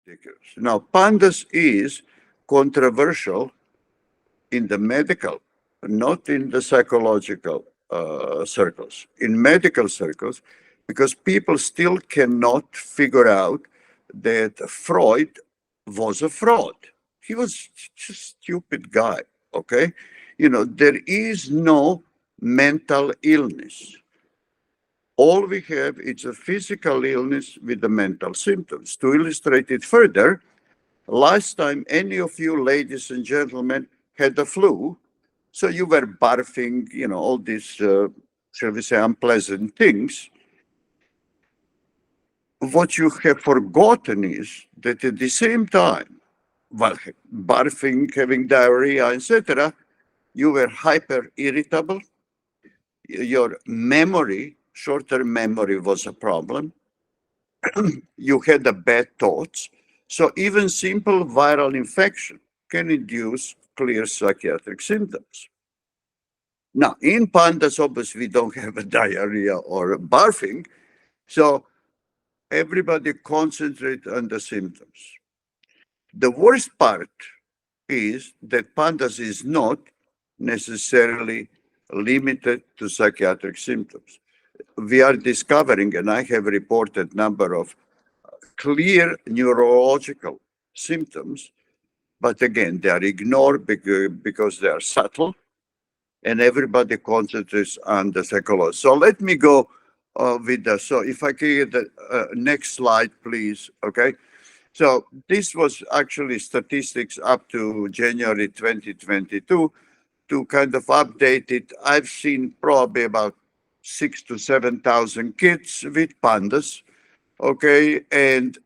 ridiculous. Now, PANDAS is controversial in the medical, not in the psychological circles. In medical circles, because people still cannot figure out that Freud was a fraud. He was just stupid guy, okay? There is no mental illness. All we have is a physical illness with the mental symptoms. To illustrate it further, last time any of you ladies and gentlemen had the flu, so you were barfing, all these, shall we say, unpleasant things. What you have forgotten is that at the same time, while barfing, having diarrhea, etc., you were hyper irritable. Your memory, short-term memory was a problem. You had the bad thoughts. So even simple viral infection can induce clear psychiatric symptoms. Now, in pandas, obviously, we don't have a diarrhea or barfing. So everybody concentrate on the symptoms. The worst part is that pandas is not necessarily limited to psychiatric symptoms. We are discovering, and I have reported number of clear neurological symptoms, but again, they are ignored because they are subtle, and everybody concentrates on the psychology. So let me go with the, so if I can get the next slide, please, okay? So this was actually statistics up to January 2022 to kind of update it. I've seen probably about 6,000 to 7,000 kids with pandas, okay? And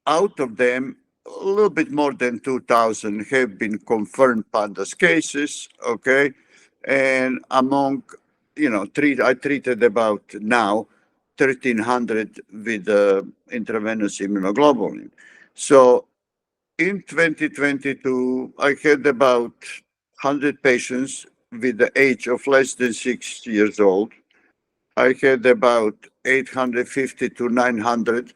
out of them, a little bit more than 2,000 have been confirmed pandas cases, okay? And among, I treated about now 1,300 with intravenous immunoglobulin. So in 2022, I had about 100 patients with the age of less than 6 years old. I had about 850 to 900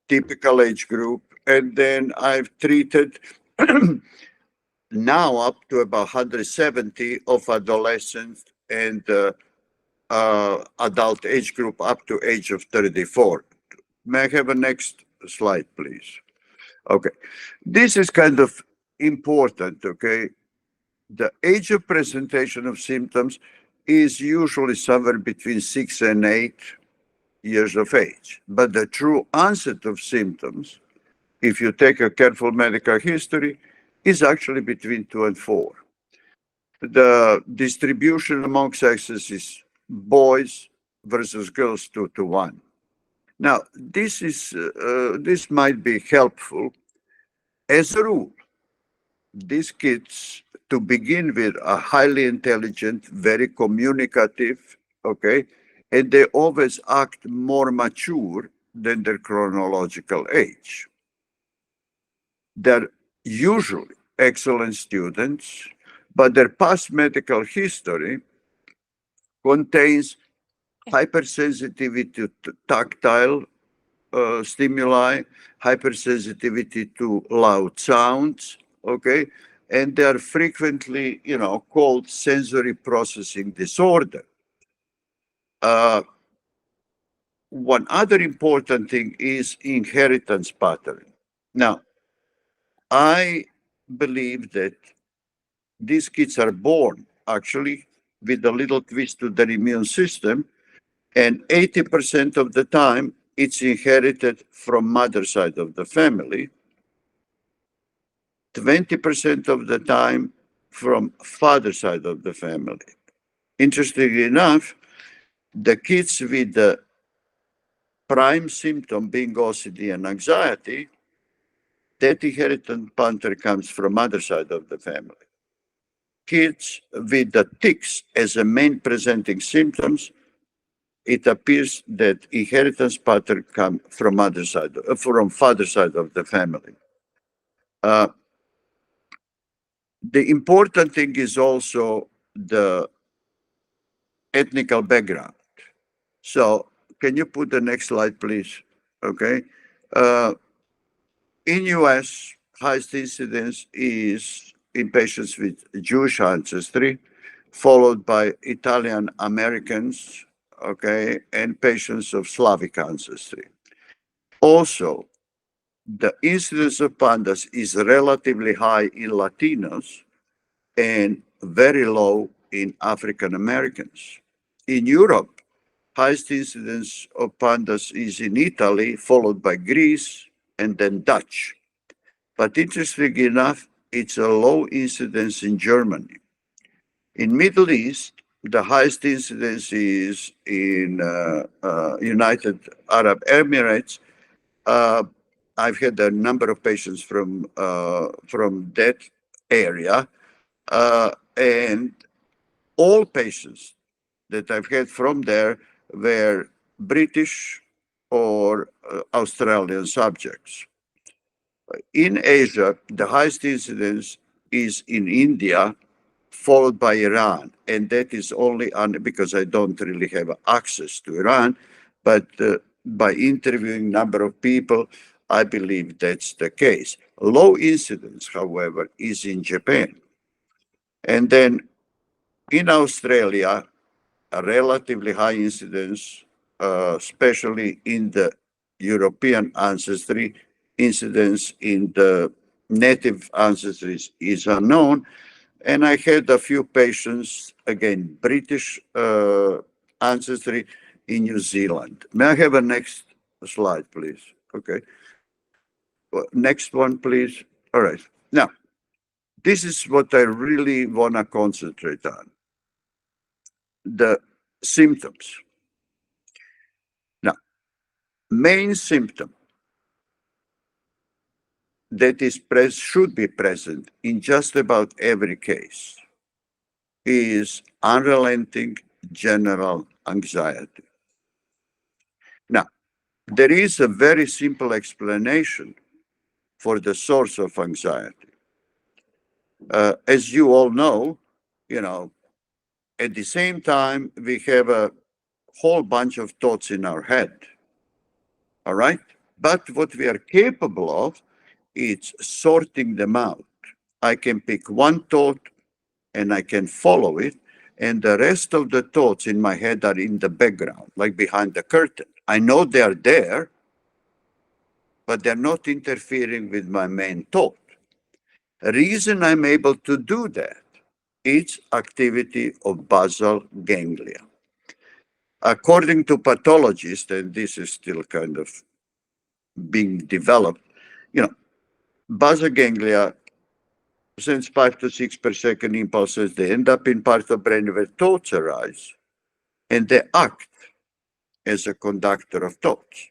typical age group. And then I've treated now up to about 170 of adolescents and adult age group up to age of 34. May I have a next slide, please? Okay. This is kind of important, okay? The age of presentation of symptoms is usually somewhere between 6 and 8 years of age. But the true onset of symptoms, if you take a careful medical history, is actually between 2 and 4. The distribution among sexes is boys versus girls 2 to 1. Now, this might be helpful. As a rule, these kids, to begin with, are highly intelligent, very communicative, okay? And they always act more mature than their chronological age. They're usually excellent students, but their past medical history contains hypersensitivity to tactile stimuli, hypersensitivity to loud sounds, okay? And they are frequently, called sensory processing disorder. One other important thing is inheritance pattern. Now, I believe that these kids are born actually with a little twist to their immune system, and 80% of the time it's inherited from mother side of the family, 20% of the time from father side of the family. Interestingly enough, the kids with the prime symptom being OCD and anxiety, that inheritance pattern comes from mother side of the family. Kids with the tics as a main presenting symptoms, it appears that inheritance pattern come from from father side of the family. The important thing is also the ethnical background. So can you put the next slide, please? Okay. Uh, in US, highest incidence is in patients with Jewish ancestry, followed by Italian Americans, okay, and patients of Slavic ancestry. Also, the incidence of pandas is relatively high in Latinos and very low in African Americans. In Europe, highest incidence of pandas is in Italy, followed by Greece and then Dutch. But interestingly enough, it's a low incidence in Germany. In Middle East, the highest incidence is in United Arab Emirates. Uh, I've had a number of patients from that area, and all patients that I've had from there were British or Australian subjects. In Asia, the highest incidence is in India, followed by Iran. And that is only because I don't really have access to Iran, but by interviewing number of people, I believe that's the case. Low incidence, however, is in Japan. And then in Australia, a relatively high incidence, especially in the European ancestry. Incidence in the native ancestries is unknown. And I had a few patients, again, British ancestry in New Zealand. May I have a next slide, please? Okay. Next one, please. All right. Now, this is what I really want to concentrate on. The symptoms. Now, main symptom that should be present in just about every case is unrelenting general anxiety. Now, there is a very simple explanation for the source of anxiety. As you all know, at the same time, we have a whole bunch of thoughts in our head. All right? But what we are capable of is sorting them out. I can pick one thought and I can follow it, and the rest of the thoughts in my head are in the background, like behind the curtain. I know they're there, but they're not interfering with my main thought. The reason I'm able to do that is activity of basal ganglia. According to pathologists, and this is still kind of being developed, basal ganglia sends 5 to 6 per second impulses. They end up in parts of the brain where thoughts arise, and they act as a conductor of thoughts.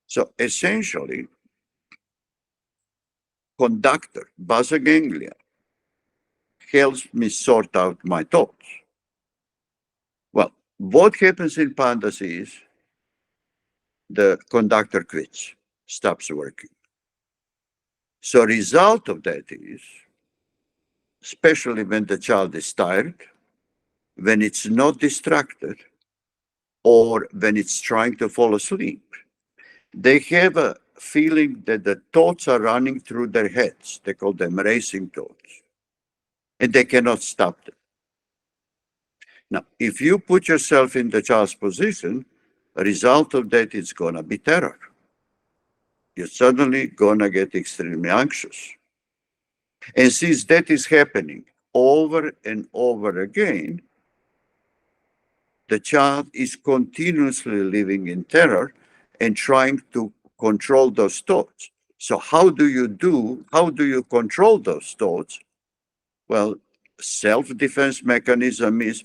So essentially, conductor, basal ganglia, helps me sort out my thoughts. Well, what happens in pandas is the conductor quits, stops working. So result of that is, especially when the child is tired, when it's not distracted, or when it's trying to fall asleep, they have a feeling that the thoughts are running through their heads. They call them racing thoughts, and they cannot stop them. Now, if you put yourself in the child's position, a result of that is going to be terror. You're suddenly going to get extremely anxious. And since that is happening over and over again, the child is continuously living in terror and trying to control those thoughts. So how do you control those thoughts? Well, self-defense mechanism is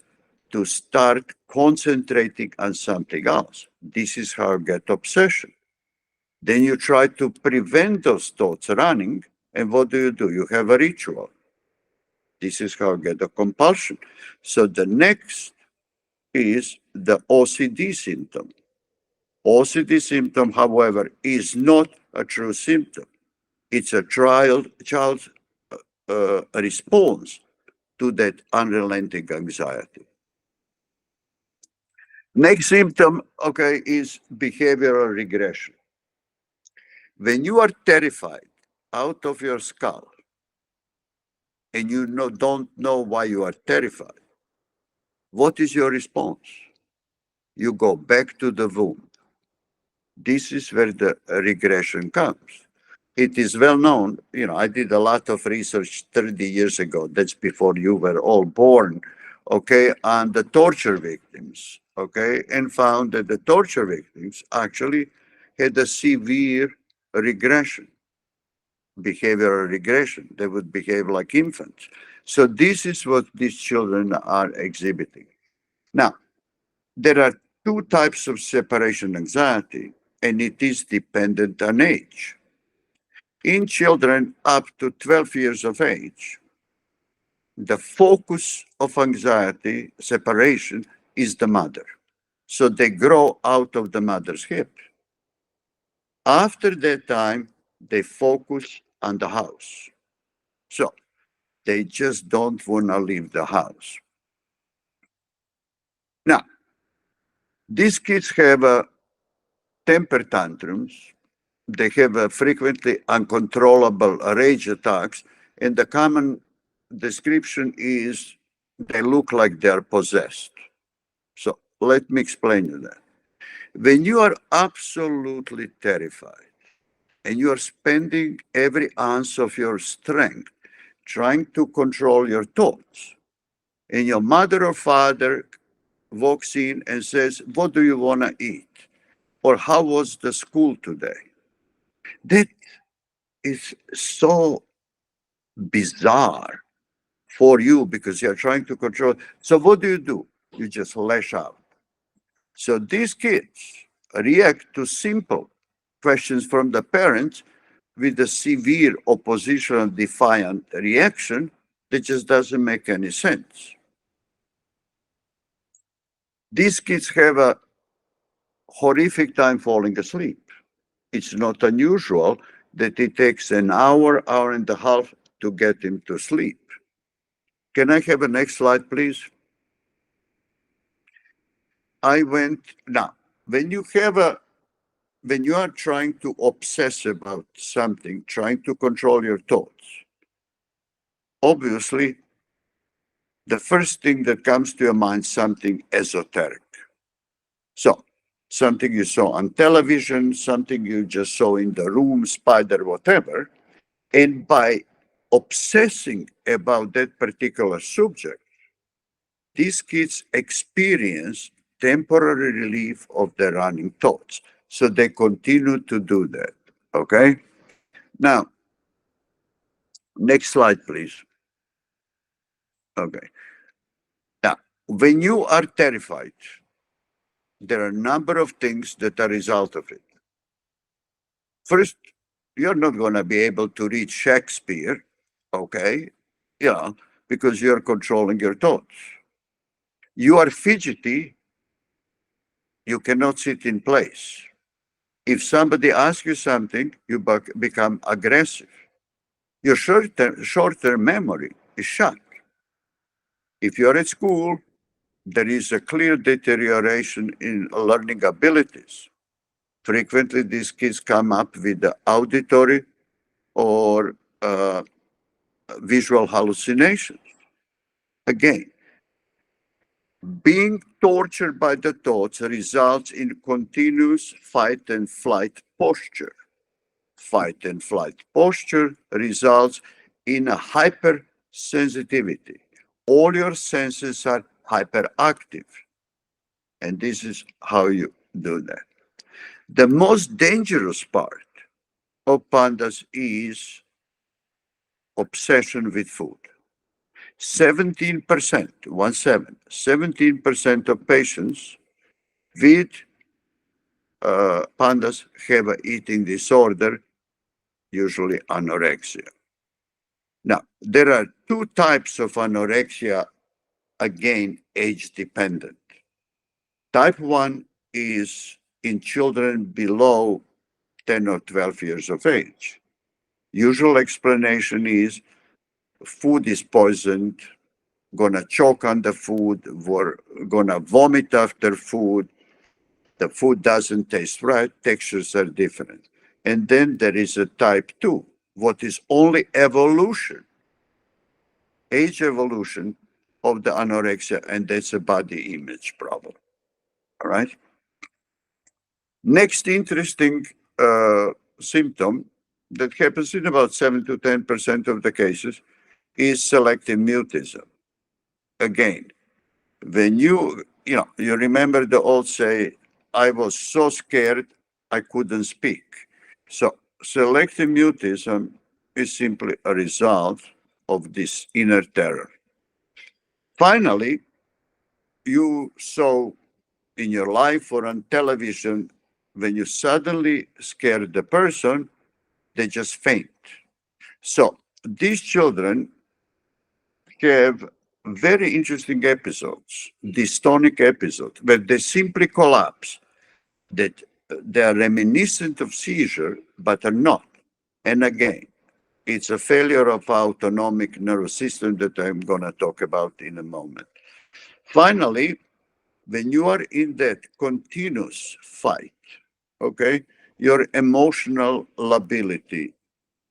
to start concentrating on something else. This is how you get obsession. Then you try to prevent those thoughts running, and what do? You have a ritual. This is how you get a compulsion. So the next is the OCD symptom. OCD symptom, however, is not a true symptom. It's a child's response to that unrelenting anxiety. Next symptom, okay, is behavioral regression. When you are terrified out of your skull and don't know why you are terrified, what is your response? You go back to the womb. This is where the regression comes. It is well known, I did a lot of research 30 years ago, that's before you were all born, okay, on the torture victims, okay, and found that the torture victims actually had a severe regression, behavioral regression. They would behave like infants. So this is what these children are exhibiting. Now, there are two types of separation anxiety, and it is dependent on age. In children up to 12 years of age, the focus of anxiety separation is the mother. So they grow out of the mother's hip. After that time, they focus on the house. So they just don't want to leave the house. Now, these kids have temper tantrums. They have frequently uncontrollable rage attacks, and the common description is they look like they're possessed. So let me explain you that. When you are absolutely terrified and you are spending every ounce of your strength trying to control your thoughts, and your mother or father walks in and says, "What do you want to eat?" Or "How was the school today?" That is so bizarre for you because you're trying to control. So what do? You just lash out. So these kids react to simple questions from the parents with a severe oppositional defiant reaction that just doesn't make any sense. These kids have a horrific time falling asleep. It's not unusual that it takes an hour, hour and a half to get him to sleep. Can I have a next slide, please? Now, when you are trying to obsess about something, trying to control your thoughts, obviously, the first thing that comes to your mind is something esoteric. So, something you saw on television, something you just saw in the room, spider, whatever. And by obsessing about that particular subject, these kids experience temporary relief of their running thoughts. So they continue to do that. Okay? Now, next slide, please. Okay. Now, when you are terrified, there are a number of things that are a result of it. First, you're not going to be able to read Shakespeare, okay? Because you're controlling your thoughts. You are fidgety, you cannot sit in place. If somebody asks you something, you become aggressive. Your short-term memory is shot. If you're at school, there is a clear deterioration in learning abilities. Frequently, these kids come up with the auditory or visual hallucinations. Again, being tortured by the thoughts results in continuous fight and flight posture. Fight and flight posture results in a hypersensitivity. All your senses are hyperactive. And this is how you do that. The most dangerous part of pandas is obsession with food. 17%, 17% of patients with pandas have an eating disorder, usually anorexia. Now, there are two types of anorexia, again, age dependent. Type 1 is in children below 10 or 12 years of age. Usual explanation is food is poisoned, gonna choke on the food, gonna vomit after food. The food doesn't taste right, textures are different. And then there is a type 2, what is only evolution, age evolution of the anorexia, and that's a body image problem. All right. Next interesting symptom that happens in about 7 to 10% of the cases is selective mutism. Again, when you remember the old say, I was so scared I couldn't speak. So selective mutism is simply a result of this inner terror. Finally, you saw in your life or on television, when you suddenly scare the person, they just faint. So these children have very interesting episodes, dystonic episodes, where they simply collapse, that they are reminiscent of seizure, but are not. And again, it's a failure of autonomic nervous system that I'm going to talk about in a moment. Finally, when you are in that continuous fight, okay, your emotional lability,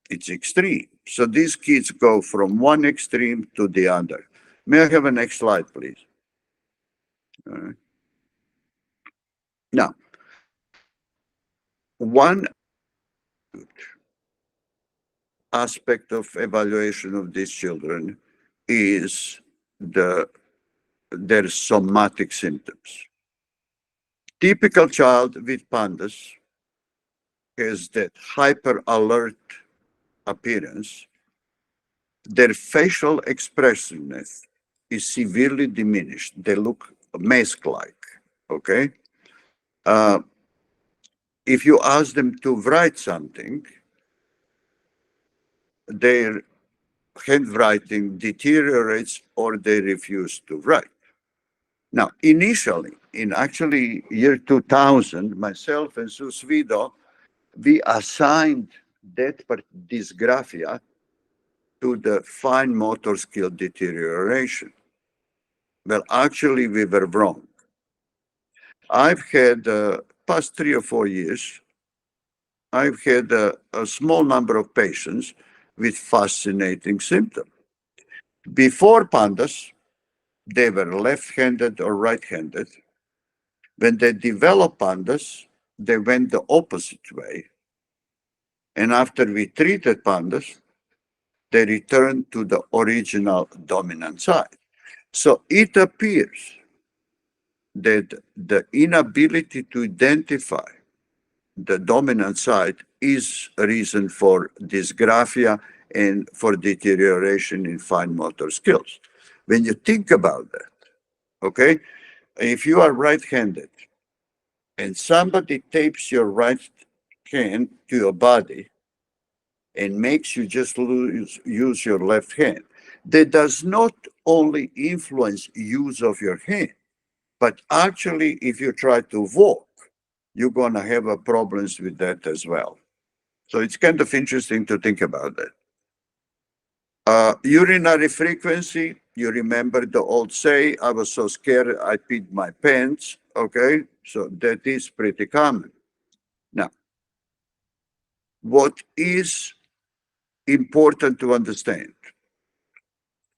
it's extreme. So these kids go from one extreme to the other. May I have a next slide, please? All right. Now, one aspect of evaluation of these children is their somatic symptoms. Typical child with PANDAS has that hyper alert appearance. Their facial expressiveness is severely diminished. They look mask-like, okay? If you ask them to write something, their handwriting deteriorates or they refuse to write. Now, initially, in actually year 2000, myself and Susvido, we assigned that dysgraphia to the fine motor skill deterioration. Well, actually, we were wrong. I've had, past 3 or 4 years, I've had a small number of patients with fascinating symptoms. Before PANDAS, they were left-handed or right-handed. When they developed PANDAS, they went the opposite way. And after we treated PANDAS, they returned to the original dominant side. So it appears that the inability to identify the dominant side is a reason for dysgraphia and for deterioration in fine motor skills. When you think about that, okay, if you are right-handed and somebody tapes your right hand to your body and makes you just use your left hand, that does not only influence use of your hand, but actually, if you try to walk, you're going to have problems with that as well. So it's kind of interesting to think about that. Urinary frequency, you remember the old say, I was so scared I peed my pants, okay? So that is pretty common. Now, what is important to understand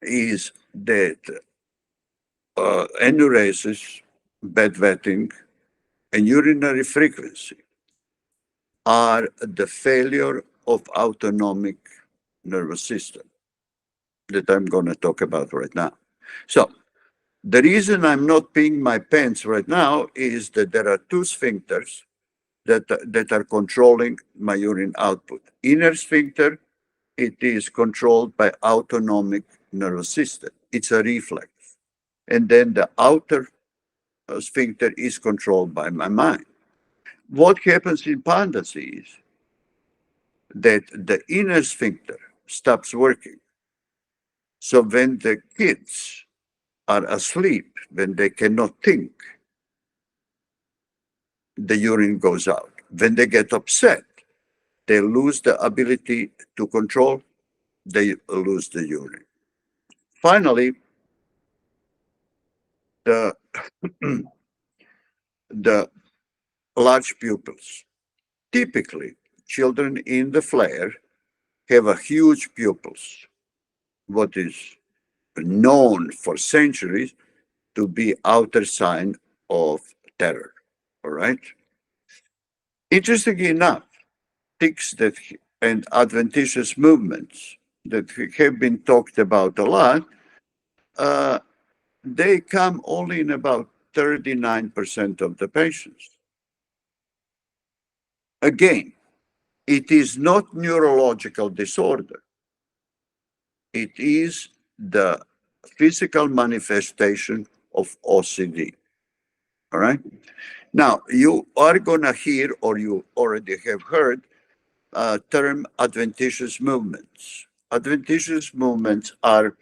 is that enuresis, bedwetting, and urinary frequency are the failure of autonomic nervous system that I'm going to talk about right now. So the reason I'm not peeing my pants right now is that there are two sphincters that are controlling my urine output. Inner sphincter, it is controlled by autonomic nervous system. It's a reflex. And then the outer sphincter is controlled by my mind. What happens in PANDAS is that the inner sphincter stops working. So when the kids are asleep, when they cannot think, the urine goes out. When they get upset, they lose the ability to control, they lose the urine. Finally, the the large pupils. Typically, children in the flare have a huge pupils, what is known for centuries to be outer sign of terror. All right. Interestingly enough, tics and adventitious movements that have been talked about a lot, uh, they come only in about 39% of the patients. Again, it is not neurological disorder. It is the physical manifestation of OCD. All right. Now, you are going to hear, or you already have heard, term adventitious movements. Adventitious movements are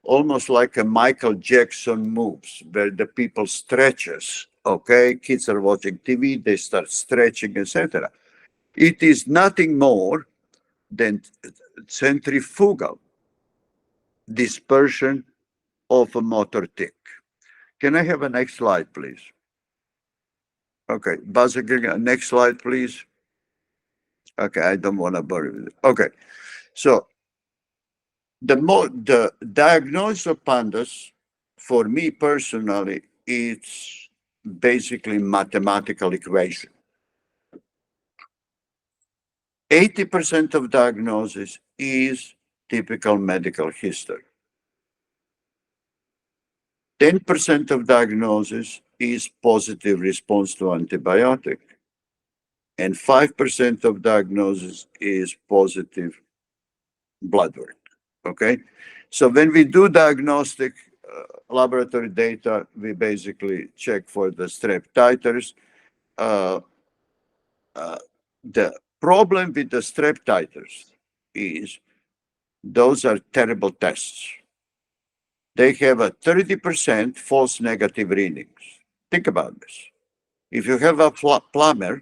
almost like a Michael Jackson moves, where the people stretches. Okay, kids are watching TV, they start stretching, etc. It is nothing more than centrifugal dispersion of a motor tic. Can I have a next slide, please? Okay, Buzz again, next slide, please. Okay, I don't want to bore you with it. Okay, so the diagnosis of PANDAS, for me personally, it's basically mathematical equation. 80% of diagnosis is typical medical history. 10% of diagnosis is positive response to antibiotic. And 5% of diagnosis is positive blood work. Okay? So when we do diagnostic laboratory data, we basically check for the strep titers. The problem with the strep titers is those are terrible tests. They have a 30% false negative readings. Think about this. If you have a plumber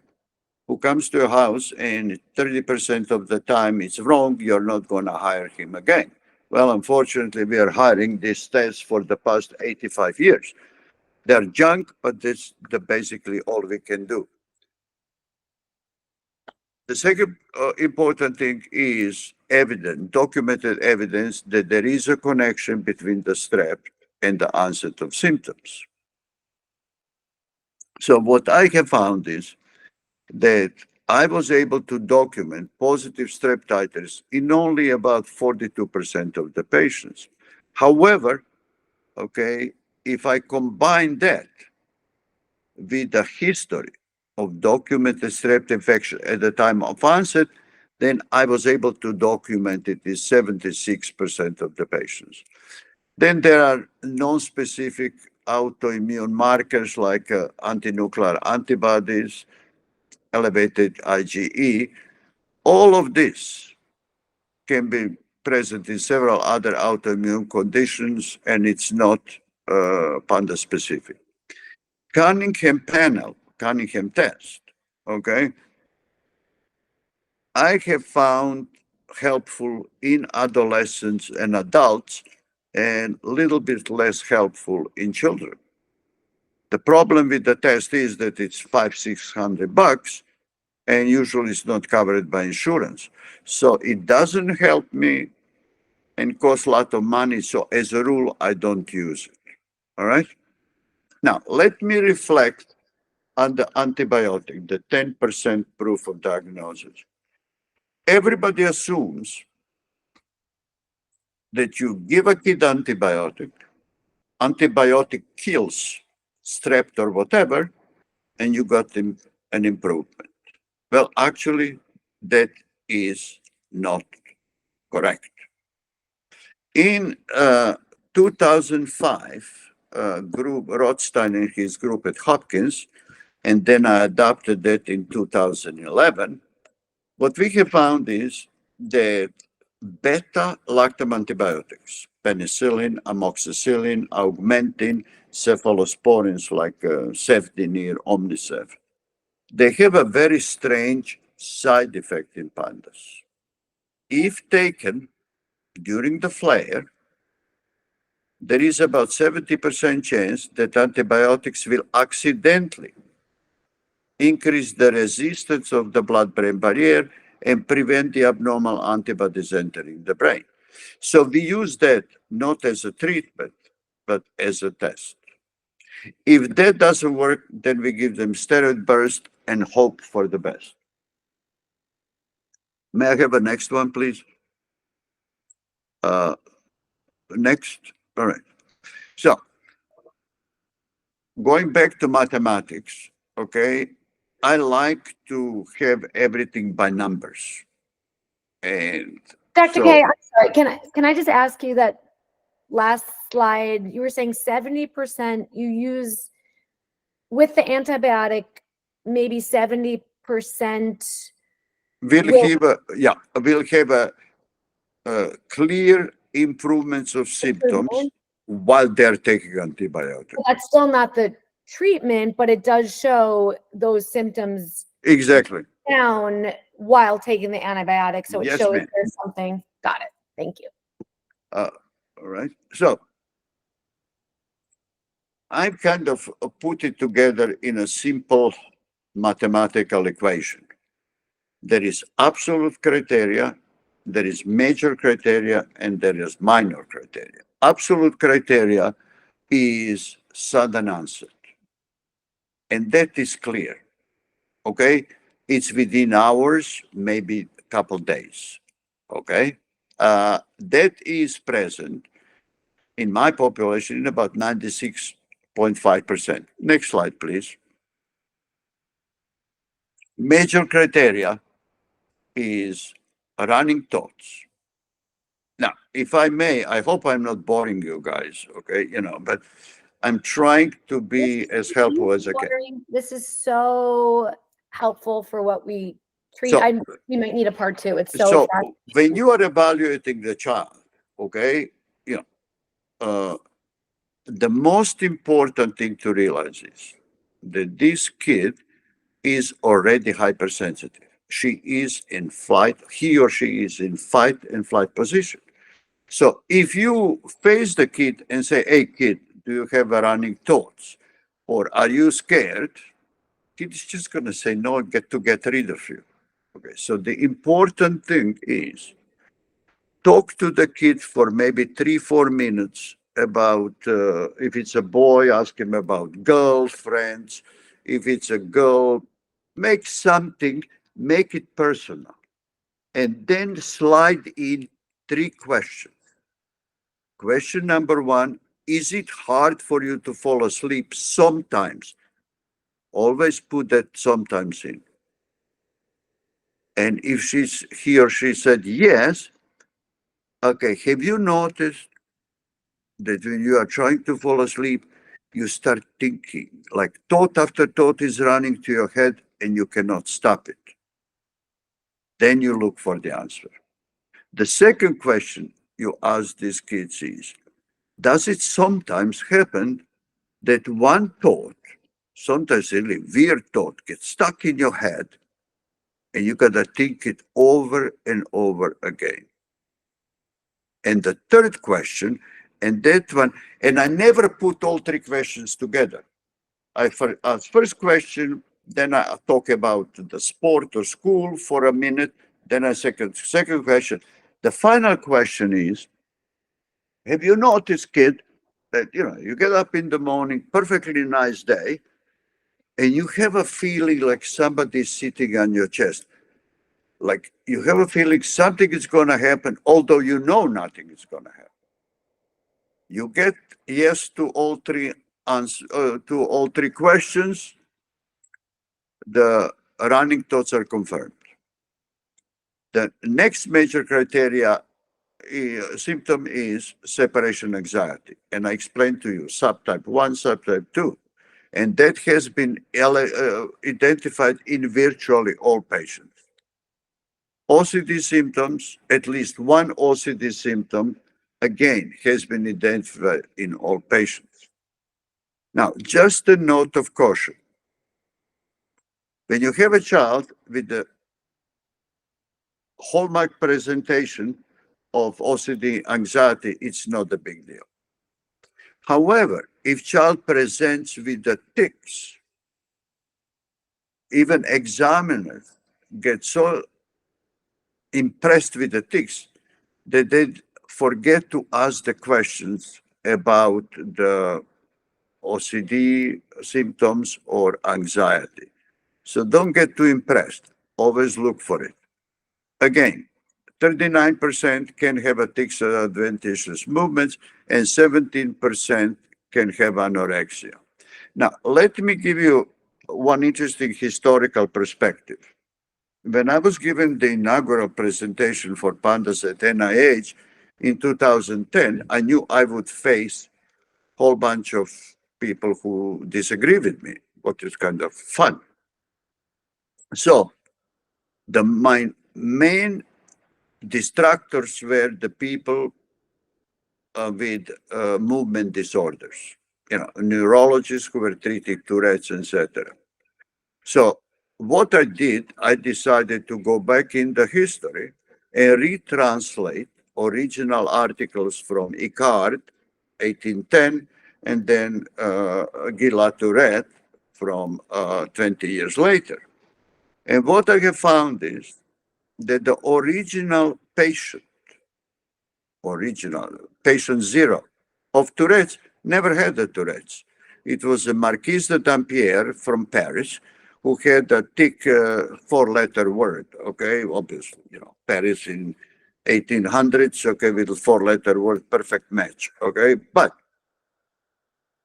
who comes to your house and 30% of the time it's wrong, you're not going to hire him again. Well, unfortunately, we are hiring these tests for the past 85 years. They're junk, but that's basically all we can do. The second important thing is documented evidence that there is a connection between the strep and the onset of symptoms. So what I have found is that I was able to document positive strep titers in only about 42% of the patients. However, okay, if I combine that with the history of documented strep infection at the time of onset, then I was able to document it in 76% of the patients. Then there are non-specific autoimmune markers like antinuclear antibodies, elevated IgE. All of this can be present in several other autoimmune conditions, and it's not PANDAS specific. Cunningham test, okay, I have found helpful in adolescents and adults and a little bit less helpful in children. The problem with the test is that it's $500-600 and usually it's not covered by insurance. So it doesn't help me and costs a lot of money. So as a rule, I don't use it. All right. Now, let me reflect on the antibiotic, the 10% proof of diagnosis. Everybody assumes that you give a kid antibiotic kills strep or whatever, and you got him an improvement. Well, actually, that is not correct. In 2005, group Rothstein and his group at Hopkins, and then I adopted that in 2011, what we have found is that beta-lactam antibiotics, penicillin, amoxicillin, augmentin, cephalosporins like Cefdinir, Omnicev, they have a very strange side effect in PANDAS. If taken during the flare, there is about 70% chance that antibiotics will accidentally increase the resistance of the blood-brain barrier and prevent the abnormal antibodies entering the brain. So we use that not as a treatment, but as a test. If that doesn't work, then we give them steroid burst and hope for the best. May I have a next one, please? Next. All right. So going back to mathematics, okay, I like to have everything by numbers. And Dr. so, K, I'm sorry. Can I just ask you that last slide? You were saying 70% you use with the antibiotic, maybe 70% we'll have a clear improvements of symptoms improvement. while they're taking antibiotics. That's still not the treatment, but it does show those symptoms Exactly. down while taking the antibiotic. So it Yes, shows ma'am. there's something. Got it. Thank you. All right. So I've kind of put it together in a simple mathematical equation. There is absolute criteria, there is major criteria, and there is minor criteria. Absolute criteria is sudden onset, and that is clear. Okay, it's within hours, maybe a couple days. Okay, that is present in my population in about 96.5%. Next slide, please. Major criteria is running thoughts. Now, if I may, I hope I'm not boring you guys, okay? But I'm trying to be as helpful as I can. This is so helpful for what we treat. So, We might need a part two. It's so fascinating. when you are evaluating the child, okay, the most important thing to realize is that this kid is already hypersensitive. She is in fight, he or she is in fight and flight position. So if you face the kid and say, hey, kid, do you have a running thoughts? Or are you scared? Kid is just going to say no and get rid of you. Okay, so the important thing is talk to the kid for maybe 3-4 minutes about if it's a boy, ask him about girlfriends. If it's a girl, make it personal. And then slide in 3 questions. Question number 1, is it hard for you to fall asleep sometimes? Always put that sometimes in. And if he or she said yes, okay, have you noticed that when you are trying to fall asleep, you start thinking, like thought after thought is running to your head and you cannot stop it? Then you look for the answer. The second question you ask these kids is, does it sometimes happen that one thought, sometimes really weird thought, gets stuck in your head and you gotta think it over and over again? And the third question, and that one, and I never put all 3 questions together. I ask first question, then I talk about the sport or school for a minute, then I second question. The final question is, have you noticed, kid, that you get up in the morning, perfectly nice day, and you have a feeling like somebody's sitting on your chest? Like you have a feeling something is going to happen, although you know nothing is going to happen. You get yes to all 3 to all 3 questions, the running thoughts are confirmed. The next major criteria symptom is separation anxiety, and I explained to you subtype 1, subtype 2, and that has been identified in virtually all patients. OCD symptoms, at least one OCD symptom, again, has been identified in all patients. Now, just a note of caution. When you have a child with the hallmark presentation of OCD anxiety, it's not a big deal. However, if child presents with the tics, even examiners get so impressed with the tics that they forget to ask the questions about the OCD symptoms or anxiety. So don't get too impressed. Always look for it. Again, 39% can have a tics adventitious movements and 17% can have anorexia. Now, let me give you one interesting historical perspective. When I was given the inaugural presentation for PANDAS at NIH in 2010, I knew I would face a whole bunch of people who disagree with me, what is kind of fun. So my main distractors were the people with movement disorders, neurologists who were treating Tourette's, etc. So what I did, I decided to go back in the history and retranslate original articles from Icard, 1810, and then Gila Tourette from 20 years later. And what I have found is that the original patient zero of Tourette's never had a Tourette's. It was a Marquise de Dampierre from Paris who had a thick four-letter word, okay? Obviously, Paris in 1800s, okay, with a four-letter word, perfect match, okay? But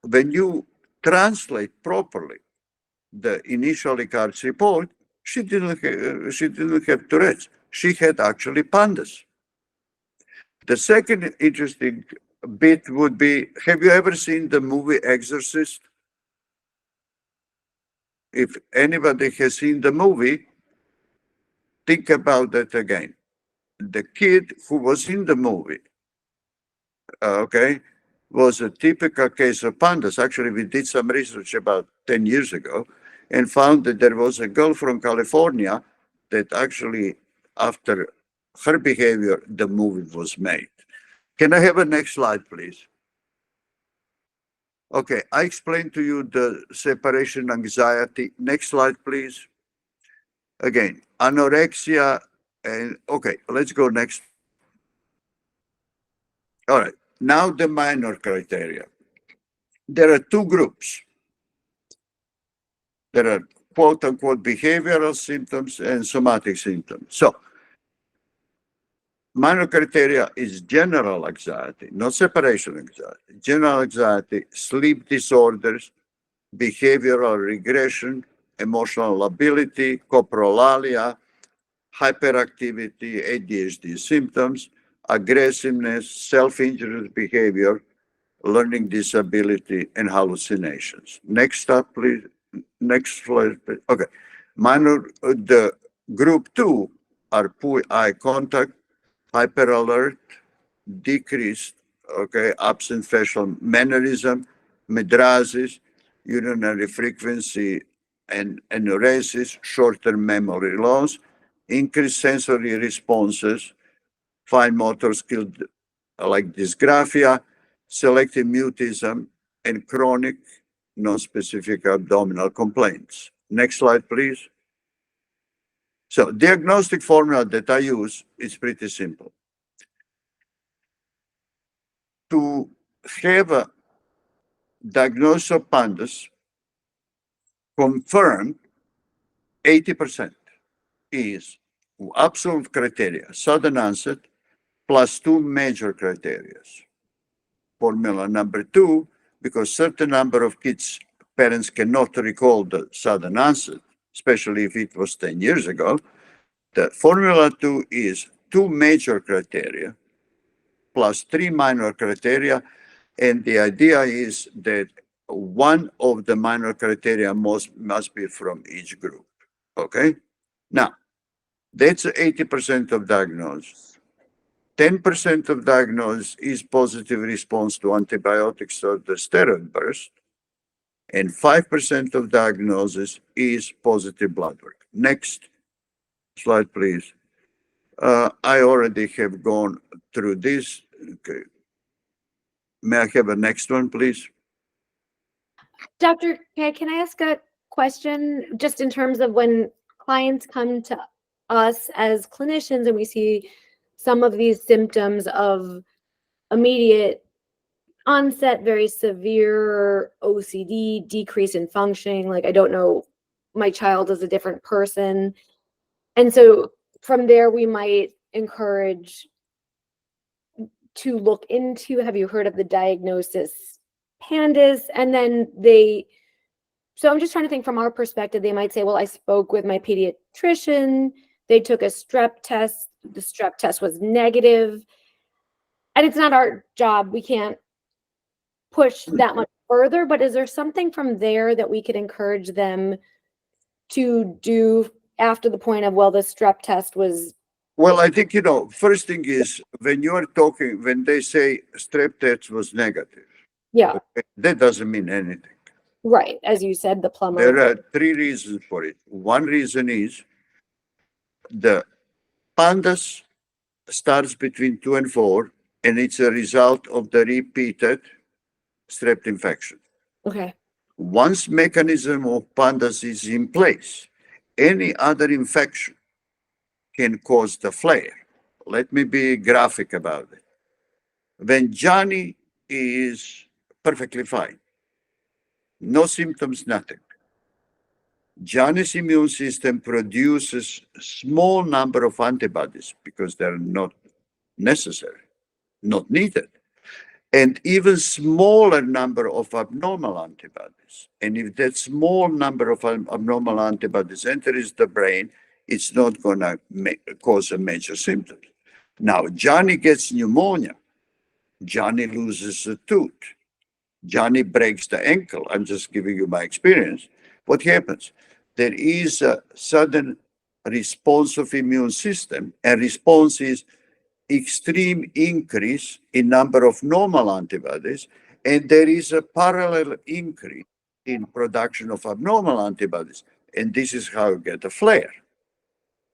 when you translate properly the initial Icard's report, she didn't have Tourette's. She had actually PANDAS. The second interesting bit would be, have you ever seen the movie Exorcist? If anybody has seen the movie, think about that again. The kid who was in the movie, okay, was a typical case of PANDAS. Actually, we did some research about 10 years ago and found that there was a girl from California that actually, after her behavior, the movie was made. Can I have a next slide, please? Okay, I explained to you the separation anxiety. Next slide, please. Again, anorexia, and okay, let's go next. All right, now the minor criteria. There are two groups. There are quote unquote behavioral symptoms and somatic symptoms. So, minor criteria is general anxiety, not separation anxiety. General anxiety, sleep disorders, behavioral regression, emotional lability, coprolalia, hyperactivity, ADHD symptoms, aggressiveness, self-injurious behavior, learning disability, and hallucinations. Next up, please. Next slide, please. Okay. The group 2 are poor eye contact, hyperalert, decreased, okay, absent facial mannerism, medrasis, urinary frequency and enuresis, short-term memory loss, increased sensory responses, fine motor skill like dysgraphia, selective mutism, and chronic non-specific abdominal complaints. Next slide, please. So diagnostic formula that I use is pretty simple. To have a diagnosis of PANDAS confirmed, 80% is absolute criteria, sudden onset, plus two major criteria. Formula number 2, because certain number of kids, parents cannot recall the sudden onset, especially if it was 10 years ago. The formula 2 is 2 major criteria plus 3 minor criteria. And the idea is that one of the minor criteria must be from each group. Okay? Now, that's 80% of diagnosis. 10% of diagnosis is positive response to antibiotics or the steroid burst. And 5% of diagnosis is positive blood work. Next slide, please. I already have gone through this. Okay. May I have a next one, please? Dr. K, can I ask a question just in terms of when clients come to us as clinicians and we see some of these symptoms of immediate onset, very severe OCD, decrease in functioning, like I don't know, my child is a different person. And so from there, we might encourage to look into, have you heard of the diagnosis PANDAS? And then so I'm just trying to think from our perspective, they might say, well, I spoke with my pediatrician, they took a strep test, the strep test was negative, and it's not our job, we can't push that much further, but is there something from there that we could encourage them to do after the point of, well, the strep test was, Well, I think, first thing is when you are talking, when they say strep test was negative, yeah, that doesn't mean anything. right, as you said, the plumber. There are three reasons for it. One reason is the PANDAS starts between 2 and 4, and it's a result of the repeated strep infection. Okay, Once mechanism of PANDAS is in place, any other infection can cause the flare. Let me be graphic about it. When Johnny is perfectly fine, no symptoms, nothing, Johnny's immune system produces a small number of antibodies because they're not necessary, not needed, and even smaller number of abnormal antibodies. And if that small number of abnormal antibodies enters the brain, it's not going to cause a major symptom. Now, Johnny gets pneumonia. Johnny loses a tooth. Johnny breaks the ankle. I'm just giving you my experience. What happens? There is a sudden response of immune system, and response is extreme increase in number of normal antibodies, and there is a parallel increase in production of abnormal antibodies, and this is how you get a flare.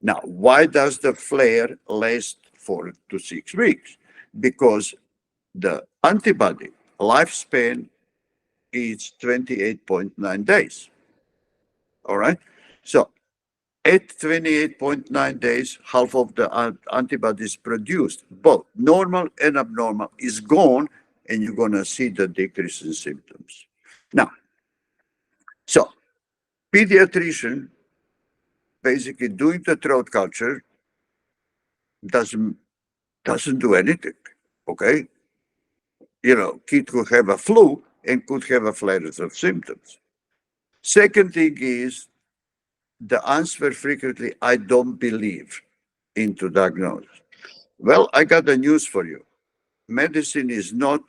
Now, why does the flare last 4 to 6 weeks? Because the antibody lifespan is 28.9 days. All right. So at 28.9 days, half of the antibodies produced, both normal and abnormal, is gone, and you're going to see the decrease in symptoms. Now, so pediatrician basically doing the throat culture doesn't do anything. Okay. Kid could have a flu and could have a flare of symptoms. Second thing is the answer frequently, I don't believe into diagnosis. Well, I got the news for you. Medicine is not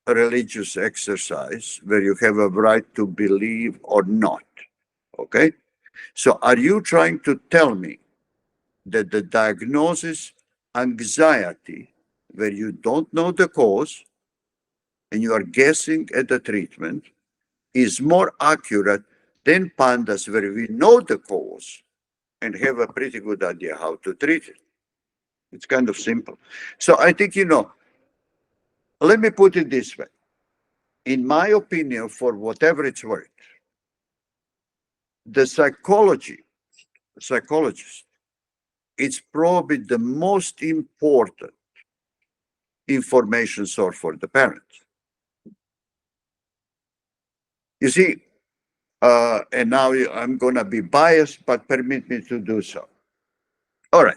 a religious exercise where you have a right to believe or not. Okay? So are you trying to tell me that the diagnosis anxiety, where you don't know the cause and you are guessing at the treatment, is more accurate than PANDAS, where we know the cause and have a pretty good idea how to treat it? It's kind of simple. So I think, let me put it this way. In my opinion, for whatever it's worth, the psychologist, it's probably the most important information source for the parents. You see, and now I'm going to be biased, but permit me to do so. All right.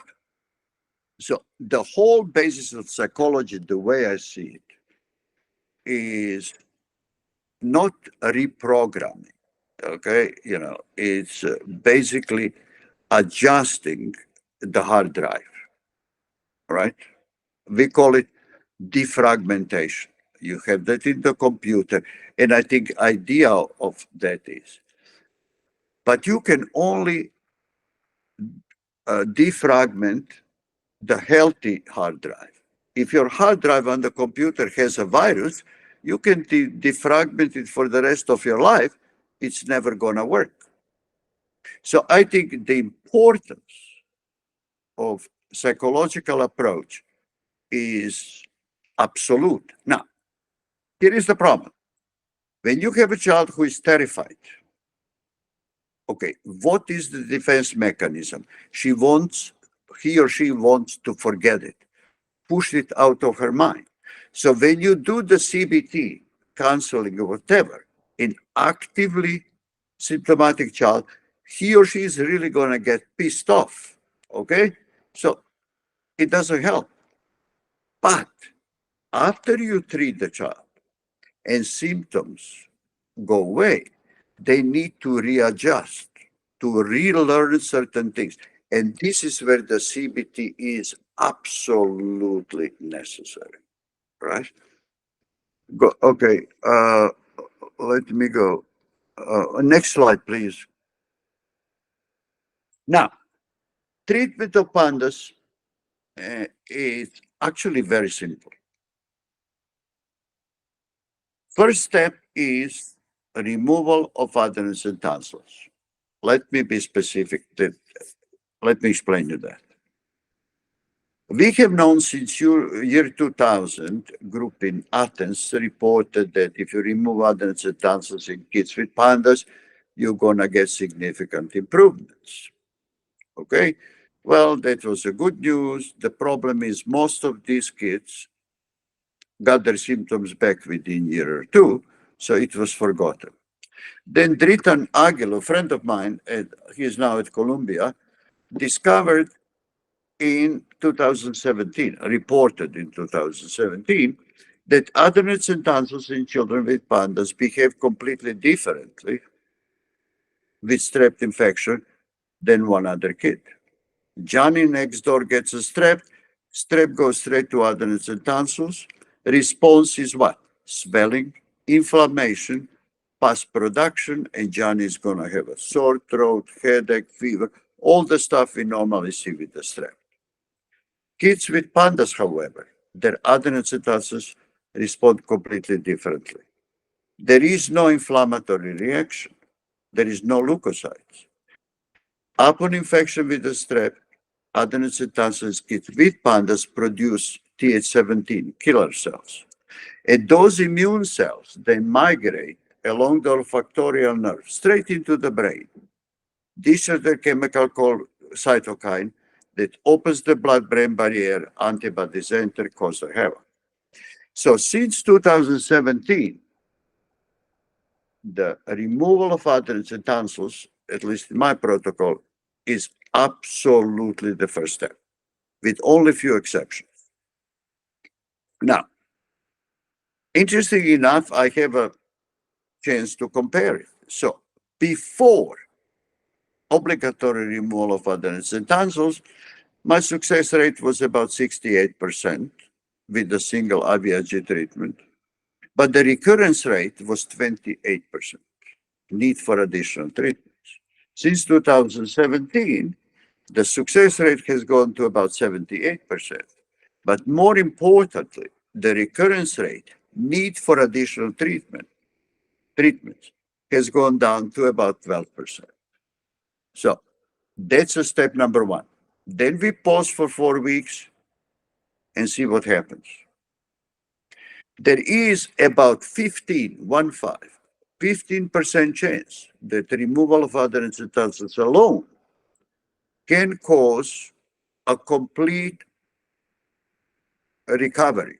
So the whole basis of psychology, the way I see it, is not reprogramming. Okay, it's basically adjusting the hard drive. Right? We call it defragmentation. You have that in the computer, and I think idea of that is, but you can only defragment the healthy hard drive. If your hard drive on the computer has a virus, you can defragment it for the rest of your life. It's never going to work. So I think the importance of psychological approach is absolute. Now, Here is the problem. When you have a child who is terrified, okay, what is the defense mechanism? He or she wants to forget it, push it out of her mind. So when you do the CBT, counseling or whatever, in actively symptomatic child, he or she is really going to get pissed off. Okay? So it doesn't help. But after you treat the child and symptoms go away, they need to readjust, to relearn certain things. And this is where the CBT is absolutely necessary, right? Okay, let me go. Next slide, please. Now, treatment of PANDAS is actually very simple. First step is removal of adenoids and tonsils. Let me be specific. Let me explain you that. We have known since year 2000, group in Athens reported that if you remove adenoids and tonsils in kids with PANDAS, you're going to get significant improvements. Okay? Well, that was a good news. The problem is most of these kids got their symptoms back within a year or two, so it was forgotten. Then Dritan Agil, a friend of mine, he is now at Columbia, discovered in 2017, reported in 2017, that adenoids and tonsils in children with PANDAS behave completely differently with strep infection than one other kid. Johnny next door gets a strep goes straight to adenoids and tonsils. Response is what? Swelling, inflammation, pus production, and Johnny's going to have a sore throat, headache, fever, all the stuff we normally see with the strep. Kids with PANDAS, however, their adenoids and tonsils respond completely differently. There is no inflammatory reaction. There is no leukocytes. Upon infection with the strep, adenoids and tonsils kids with PANDAS produce Th17 killer cells. And those immune cells, they migrate along the olfactorial nerve straight into the brain. This is the chemical called cytokine that opens the blood-brain barrier, antibodies enter, cause the havoc. So since 2017, the removal of adenoids and tonsils, at least in my protocol, is absolutely the first step, with only few exceptions. Now, interesting enough, I have a chance to compare it. So before obligatory removal of adenoids and tonsils, my success rate was about 68% with the single IVIG treatment, but the recurrence rate was 28%, need for additional treatments. Since 2017, the success rate has gone to about 78%. But more importantly, the recurrence rate, need for additional treatments, has gone down to about 12%. So that's a step number one. Then we pause for 4 weeks and see what happens. There is about 15% chance that the removal of adenoids and tonsils alone can cause a complete recovery.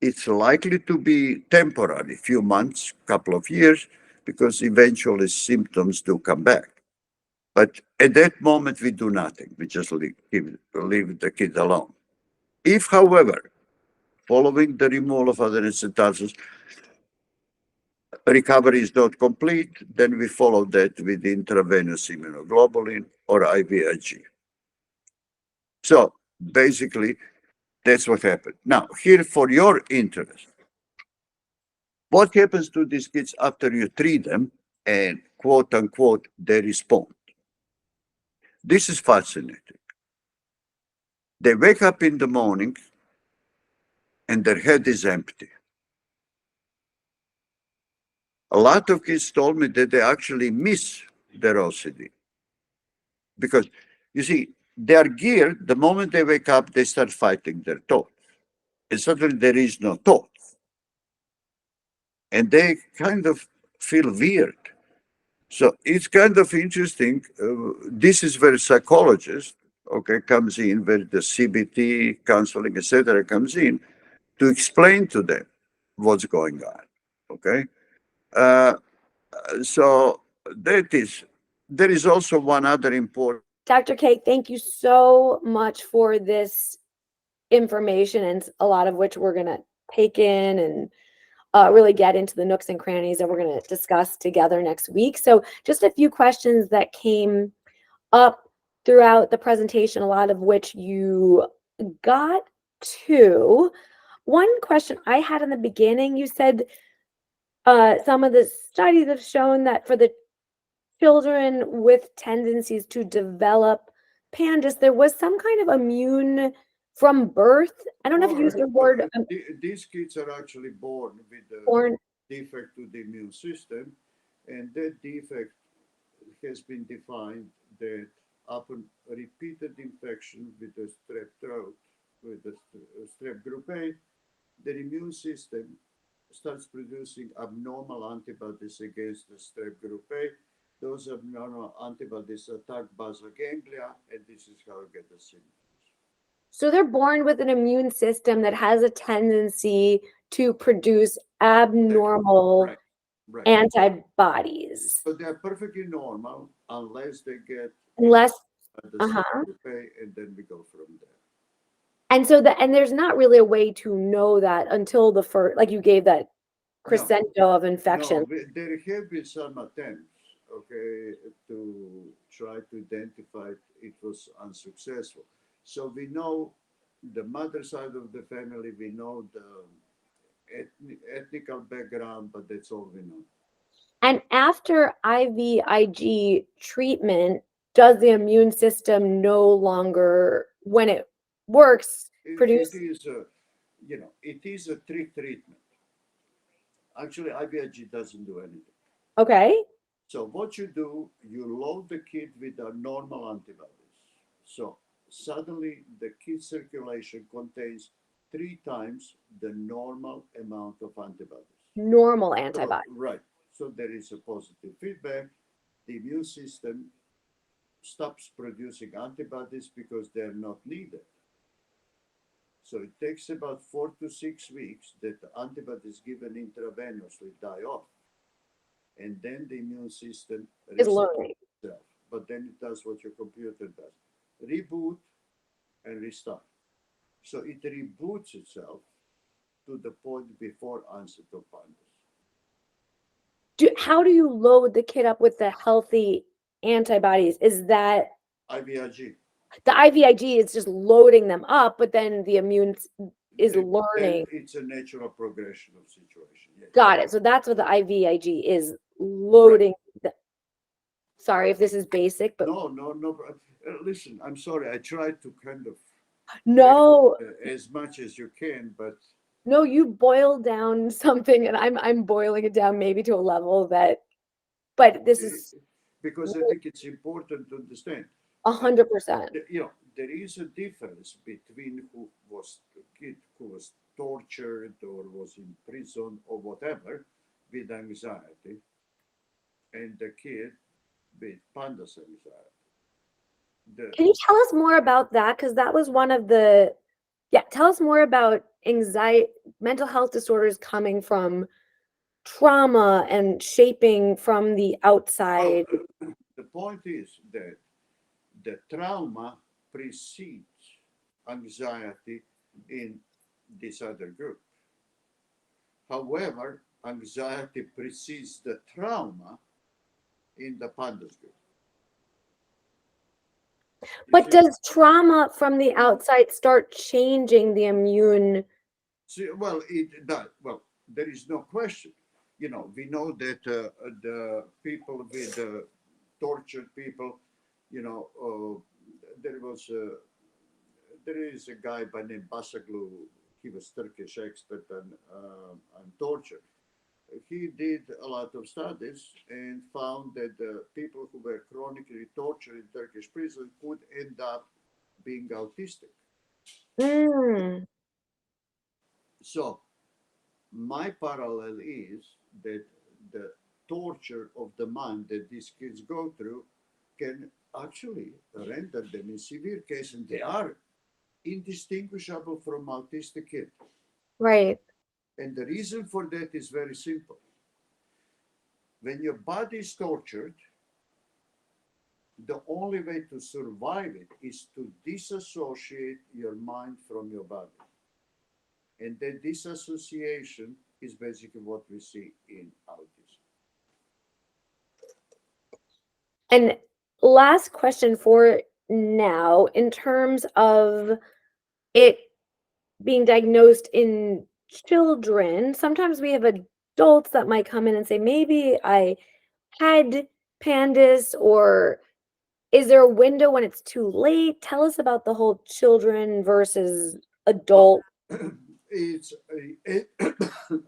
It's likely to be temporary, few months, couple of years, because eventually symptoms do come back. But at that moment, we do nothing. We just leave the kid alone. If, however, following the removal of adenoids and tonsils, recovery is not complete, then we follow that with intravenous immunoglobulin or IVIG. So basically, that's what happened. Now, here for your interest, what happens to these kids after you treat them and quote unquote, they respond? This is fascinating. They wake up in the morning and their head is empty. A lot of kids told me that they actually miss their OCD. Because, you see, they are geared, the moment they wake up, they start fighting their thoughts. And suddenly there is no thought. and they kind of feel weird. So it's kind of interesting. This is where psychologist, okay, comes in, where the CBT counseling, etc., comes in to explain to them what's going on. Okay, uh, so that is. There is also one other important. Dr. K, thank you so much for this information, and a lot of which we're going to take in and really get into the nooks and crannies that we're going to discuss together next week. So just a few questions that came up throughout the presentation, a lot of which you got to. One question I had in the beginning, you said some of the studies have shown that for the children with tendencies to develop PANDAS, there was some kind of immune from birth. I don't know if you used the word These kids are actually born with a born. defect to the immune system, and that defect has been defined that upon repeated infection with the strep throat, with the strep group A, the immune system starts producing abnormal antibodies against the strep group A. Those abnormal antibodies attack basal ganglia, and this is how you get the symptoms. So they're born with an immune system that has a tendency to produce abnormal Right, right. antibodies. But they're perfectly normal unless they get Unless, the uh-huh. strep group A, and then we go from there. And so and there's not really a way to know that until the first, like you gave that crescendo of infection. No, there have been some attempts, okay, to try to identify it was unsuccessful. So we know the mother side of the family, we know the ethnical background, but that's all we know. And after IVIG treatment, does the immune system no longer, when it works, produce? It is a, it is a treatment. Actually, IVIG doesn't do anything. Okay. So what you do, you load the kid with a normal antibodies. So suddenly the kid's circulation contains 3 times the normal amount of antibodies. Normal antibodies. Right. So there is a positive feedback. The immune system stops producing antibodies because they're not needed. So it takes about 4 to 6 weeks that the antibodies given intravenously die off. And then the immune system Is learning. itself. But then it does what your computer does: reboot and restart. So it reboots itself to the point before onset of PANDAS. How do you load the kid up with the healthy antibodies? Is that IVIG. the IVIG is just loading them up, but then the immune is learning? It's a natural progression of situation. Yes. Got it. So that's what the IVIG is, loading. Sorry if this is basic, but No. Listen, I'm sorry. I tried to kind of no, as much as you can, but no, you boiled down something, and I'm boiling it down maybe to a level that, but this is because I think it's important to understand. 100%. There is a difference between who was a kid who was tortured or was in prison or whatever with anxiety, and the kid with PANDAS anxiety. Can you tell us more about that? Because that was one of the, tell us more about anxiety, mental health disorders coming from trauma and shaping from the outside. Well, the point is that the trauma precedes anxiety in this other group. However, anxiety precedes the trauma in the PANDAS group. But does trauma from the outside start changing the immune? Well, it does. Well, there is no question. We know that the people with tortured people, there was there is a guy by name Basaglu. He was Turkish expert on torture. He did a lot of studies and found that the people who were chronically tortured in Turkish prison could end up being autistic. Mm. So my parallel is that the torture of the mind that these kids go through can actually render them in severe case, and they are indistinguishable from autistic kids. Right. And the reason for that is very simple. When your body is tortured, the only way to survive it is to disassociate your mind from your body. And that disassociation is basically what we see in autism. And last question for now, in terms of it being diagnosed in children, sometimes we have adults that might come in and say, maybe I had PANDAS, or is there a window when it's too late? Tell us about the whole children versus adult. It's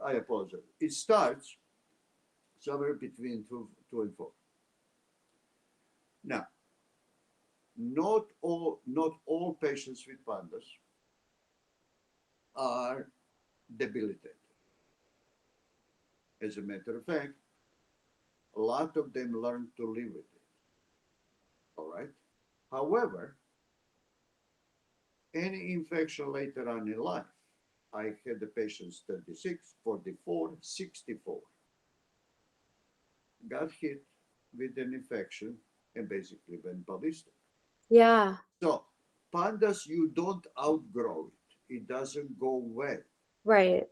I apologize. It starts somewhere between two and 4. Now, not all patients with PANDAS are debilitated. As a matter of fact, a lot of them learn to live with it. All right. However, any infection later on in life, I had the patients 36, 44, 64, got hit with an infection and basically went ballistic. Yeah. So, PANDAS, you don't outgrow it. It doesn't go away. Right.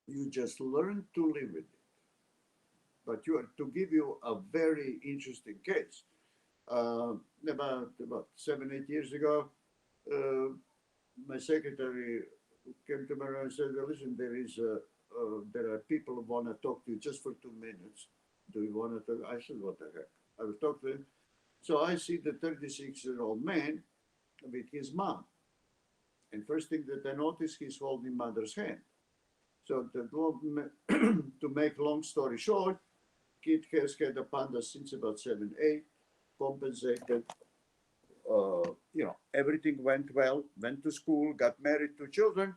You just learn to live with it. But to give you a very interesting case, about 7-8 years ago, my secretary came to me and said, well, "Listen, there are people who want to talk to you just for 2 minutes. Do you want to talk?" I said, "What the heck?" I will talk to him. So I see the 36-year-old man with his mom, and first thing that I notice, he's holding mother's hand. So to make long story short, kid has had a PANDAS since about 7, 8, compensated. Everything went well, went to school, got married, 2 children,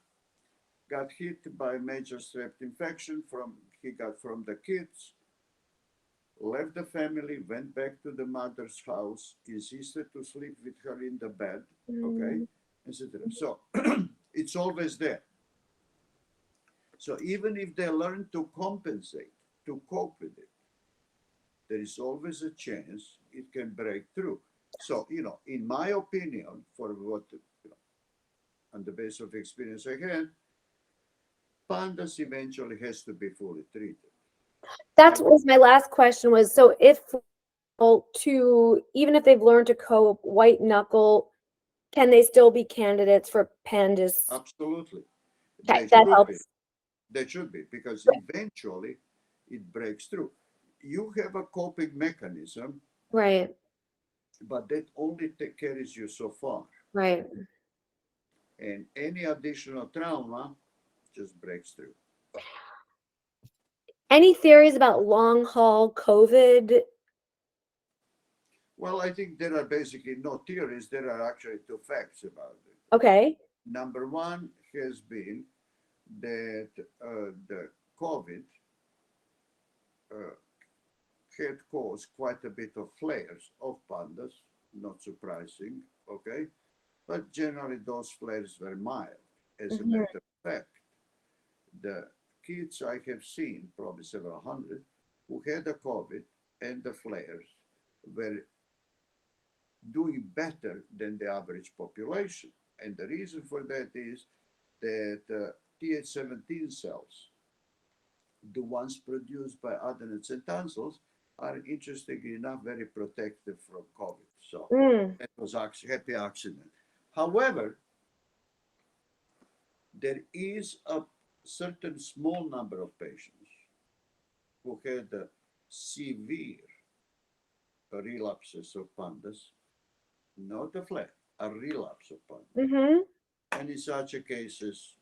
got hit by a major strep infection he got from the kids, left the family, went back to the mother's house, insisted to sleep with her in the bed, okay, etc. So it's always there. So even if they learn to compensate, to cope with it, there is always a chance it can break through. So, in my opinion, for what, on the basis of experience I had, PANDAS eventually has to be fully treated. That was my last question, was, so if even if they've learned to cope, white knuckle, can they still be candidates for PANDAS? Absolutely. Okay, that helps. They should be, because eventually it breaks through. You have a coping mechanism, Right. but that only carries you so far. Right. And any additional trauma just breaks through. Any theories about long haul COVID? Well, I think there are basically no theories. There are actually 2 facts about it. Okay. Number 1 has been that the COVID had caused quite a bit of flares of PANDAS, not surprising, okay? But generally those flares were mild. As a matter of fact, the kids I have seen, probably several hundred, who had the COVID and the flares were doing better than the average population. And the reason for that is that Th17 cells, the ones produced by adenoids and tonsils, are interestingly enough very protective from COVID. So that was actually a happy accident. However, there is a certain small number of patients who had severe relapses of PANDAS, not a flare, a relapse of PANDAS. And in such a cases,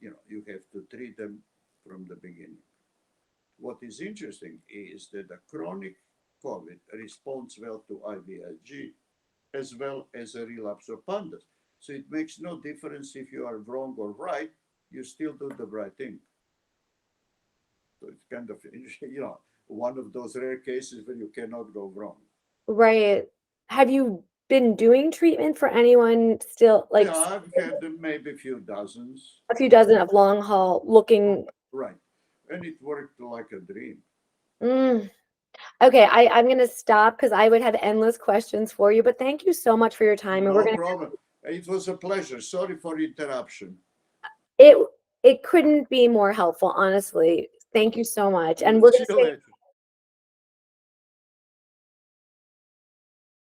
you have to treat them from the beginning. What is interesting is that the chronic COVID responds well to IVIG as well as a relapse of PANDAS. So it makes no difference if you are wrong or right, you still do the right thing. So it's kind of, one of those rare cases where you cannot go wrong. Right. Have you been doing treatment for anyone still, like Yeah, I've had maybe a few dozens. a few dozen of long haul looking? Right. And it worked like a dream. Mm. Okay, I'm going to stop because I would have endless questions for you, but thank you so much for your time. And we're No going problem. It was a pleasure. Sorry for interruption. to, it couldn't be more helpful, honestly. Thank you so much. And we're going to See you stay later.